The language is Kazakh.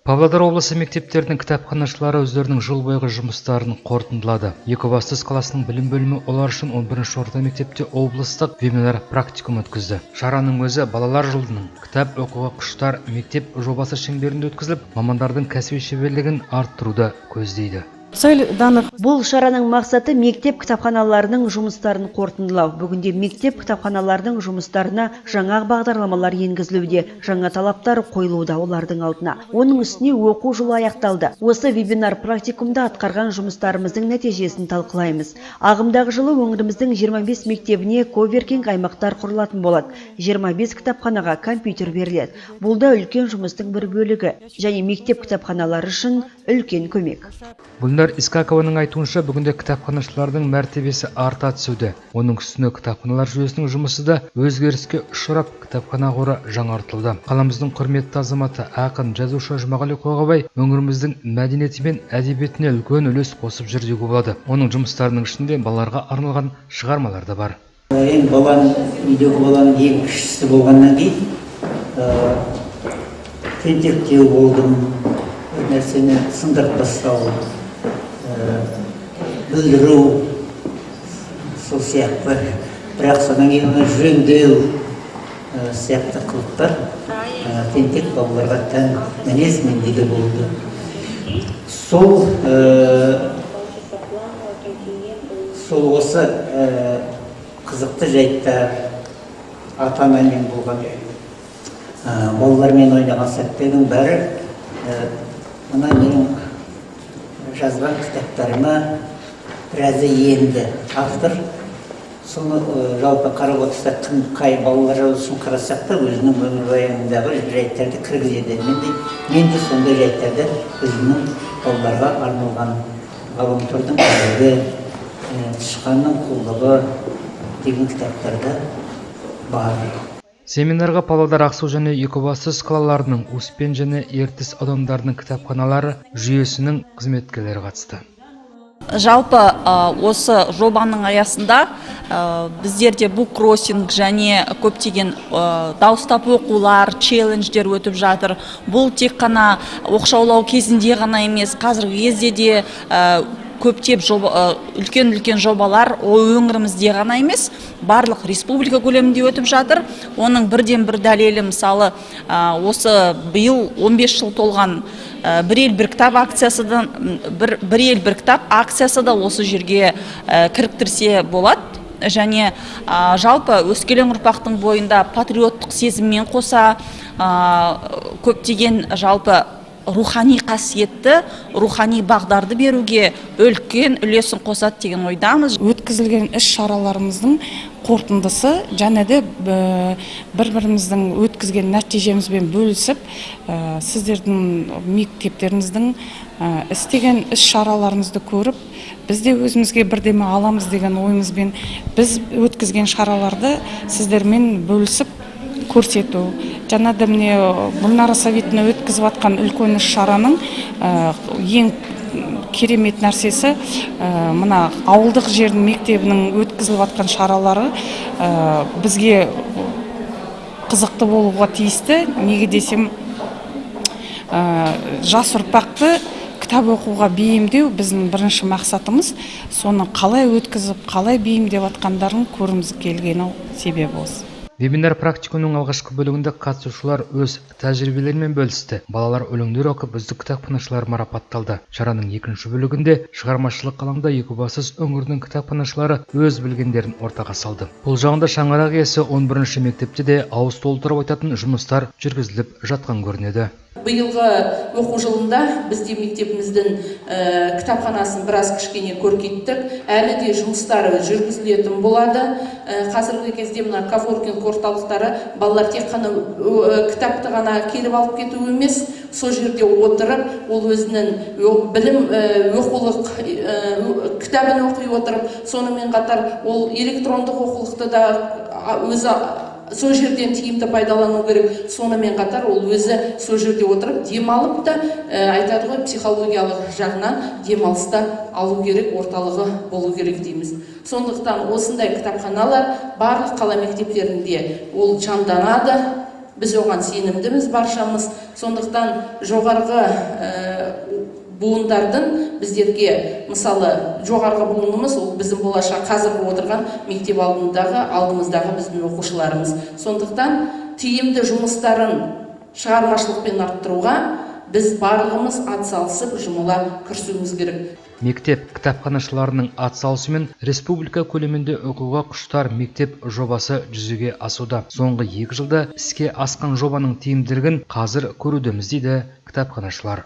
Павлодар облысы мектептерінің кітапханашылары өздерінің жыл бойғы жұмыстарын қорытындылады. Екібастұз қаласының білім бөлімі олар үшін 11-ші орта мектепте облыстық вебинар практикум өткізді. Шараның өзі балалар жылдының кітап оқуға құштар мектеп жобасы шеңберінде өткізіліп, мамандардың кәсіби шеберлігін арттыруды көздейді. Бұл шараның мақсаты мектеп кітапханаларының жұмыстарын қорытындылау. Бүгінде мектеп кітапханаларының жұмыстарына жаңа бағдарламалар енгізілуде, жаңа талаптар қойылуда олардың алдына. Оның үстіне оқу жылы аяқталды. Осы вебинар практикумда атқарған жұмыстарымыздың нәтижесін талқылаймыз. Ағымдағы жылы өңіріміздің 25 мектебіне коверкинг аймақтар құрылатын болады. 25 кітапханаға компьютер беріледі. Бұл да үлкен жұмыстың бір бөлігі және мектеп кітапханалары үшін үлкен көмек. Гүлнар Искакованың айтуынша, бүгінде кітапханашылардың мәртебесі арта түсуде. Оның үстіне кітапханалар жүйесінің жұмысы да өзгеріске ұшырап, кітапхана қоры жаңартылды. Қаламыздың құрметті азаматы, ақын, жазушы Жұмағали Қоғабай өңіріміздің мәдениеті мен әдебиетіне үлкен үлес қосып жүр деуге болады. Оның жұмыстарының ішінде балаларға арналған шығармалар да бар. Үйдегі баланың ең кішісі болғаннан кейін тентектеу болдым, нәрсені сындырып тастау, бүлдіру, сол сияқты. Бірақ содан кейін оны жөндеу сияқты қылықтар тентек балаларға тән мінез менде де болды. Сол осы қызықты жайттар ата-анамен болған балалармен ойнаған сәттердің бәрі мына менің жазған кітаптарыма біразы енді. Автор соны жалпы қарап отырсақ, қай балалар үшін қарасақ та өзінің өмірбаянындағы жайттарды кіргізеді. Мен де сондай жайттарды өзімнің балаларға арналған ғаламтордың әлегі, тышқанның қулығы деген кітаптарда бар. Семинарға Павлодар, Ақсу және Екібастұз қалаларының Успен және Ертіс аудандарының кітапханалары жүйесінің қызметкерлері қатысты. Жалпы осы жобаның аясында біздерде буккроссинг және көптеген дауыстап оқулар, челлендждер өтіп жатыр. Бұл тек қана оқшаулау кезінде ғана емес, қазіргі кезде де көптеп үлкен жобалар өңірімізде ғана емес, барлық республика көлемінде өтіп жатыр. Оның бірден бір дәлелі, мысалы, осы биыл 15 жыл толған бір ел бір кітап акциясы да осы жерге кіріктірсе болады. Және жалпы өскелең ұрпақтың бойында патриоттық сезіммен қоса көптеген жалпы рухани қасиетті, рухани бағдарды беруге үлкен үлесін қосады деген ойдамыз. Өткізілген іс-шараларымыздың қорытындысы және де бір-біріміздің өткізген нәтижемізбен бөлісіп, сіздердің мектептеріңіздің істеген іс-шараларыңызды көріп, біз де өзімізге бірдеме аламыз деген ойымызбен біз өткізген шараларды сіздермен бөлісіп көрсету. Жаңа да міне Гүлнара Советіне өткізіп атқан үлкен іс-шараның ең керемет нәрсесі мына ауылдық жердің мектебінің өткізіліп атқан шаралары бізге қызықты болуға тиісті. Неге десем, жас ұрпақты кітап оқуға бейімдеу біздің бірінші мақсатымыз. Соны қалай өткізіп, қалай бейімдеп атқандарын көріміз келгені себебі осы. Вебинар практикумның алғашқы бөлігінде қатысушылар өз тәжірибелерімен бөлісті. Балалар өлеңдер оқып, үздік кітапханашылар марапатталды. Шараның екінші бөлігінде шығармашылық алаңда Екібастұз өңірінің кітапханашылары өз білгендерін ортаға салды. Бұл жағында шаңырақ иесі 11-ші мектепте де ауыз толтырып айтатын жұмыстар жүргізіліп жатқан көрінеді. Биылғы оқу жылында бізде мектебіміздің кітапханасын біраз кішкене көркейттік. Әлі де жұмыстары жүргізілетін болады. Қазіргі кезде мына коворкинг орталықтары балалар тек қана кітапты ғана келіп алып кету емес, сол жерде отырып, ол өзінің білім оқулық кітабын оқи отырып, сонымен қатар ол электрондық оқулықты да өзі сол жерден тиімді пайдалану керек. Сонымен қатар ол өзі сол жерде отырып демалып та, айтады ғой, психологиялық жағынан демалыста алу керек, орталығы болу керек дейміз. Сондықтан осындай кітапханалар барлық қала мектептерінде ол жанданады. біз оған сенімдіміз баршамыз. Сондықтан жоғарғы буындардың біздерге, мысалы, жоғарғы буынымыз ол біздің болашақ қазіргі отырған мектеп алдымыздағы біздің оқушыларымыз. Сондықтан тиімді жұмыстарын шығармашылықпен арттыруға біз барлығымыз атсалысып жұмыла кірісуіміз керек. Мектеп кітапханашыларының атсалысымен республика көлемінде оқуға құштар мектеп жобасы жүзеге асуда. Соңғы 2 жылда іске асқан жобаның тиімділігін қазір көрудеміз дейді кітапханашылар.